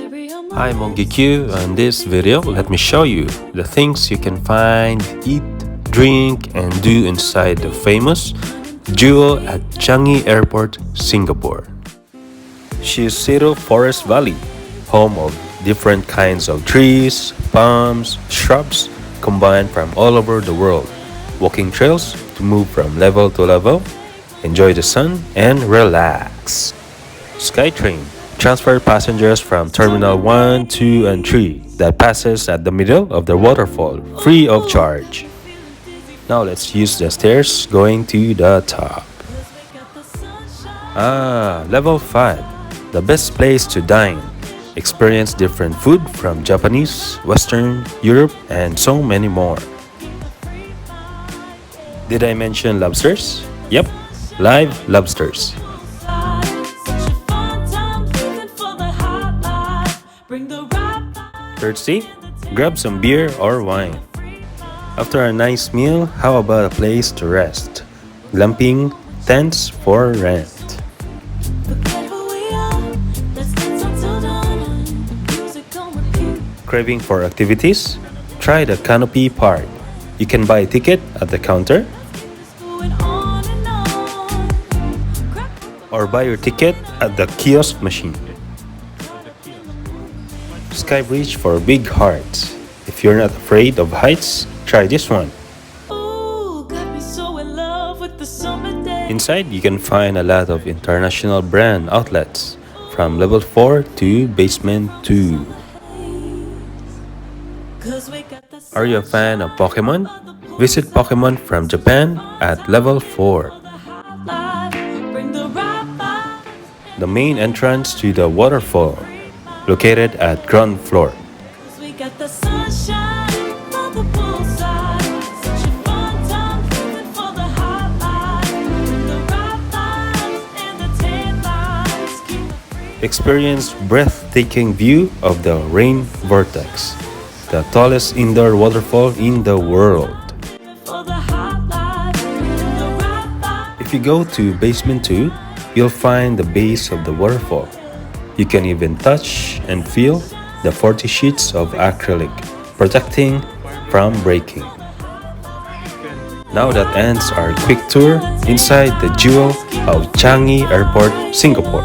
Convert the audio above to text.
Hi Monkey Q, in this video let me show you the things you can find, eat, drink and do inside the famous Jewel at Changi Airport Singapore. Shiseido Forest Valley, home of different kinds of trees, palms, shrubs combined from all over the world. Walking trails to move from level to level, enjoy the sun and relax. SkyTrain, transfer passengers from Terminal 1, 2 and 3 that passes at the middle of the waterfall, free of charge. Now let's use the stairs going to the top. Level 5, the best place to dine. Experience different food from Japanese, Western, Europe and so many more. Did I mention lobsters? Yep, live lobsters. Thirsty? Grab some beer or wine. After a nice meal, how about a place to rest? Glamping tents for rent. Craving for activities? Try the Canopy Park. You can buy a ticket at the counter or buy your ticket at the kiosk machine. SkyBridge for big hearts. If you're not afraid of heights, try this one. Inside, you can find a lot of international brand outlets from level 4 to basement 2. Are you a fan of Pokemon? Visit Pokemon from Japan at level 4. The main entrance to the waterfall, located at ground floor. Experience breathtaking view of the rain vortex, the tallest indoor waterfall in the world. If you go to basement 2, you'll find the base of the waterfall. You can even touch and feel the 40 sheets of acrylic, protecting from breaking. Now that ends our quick tour inside the Jewel of Changi Airport, Singapore.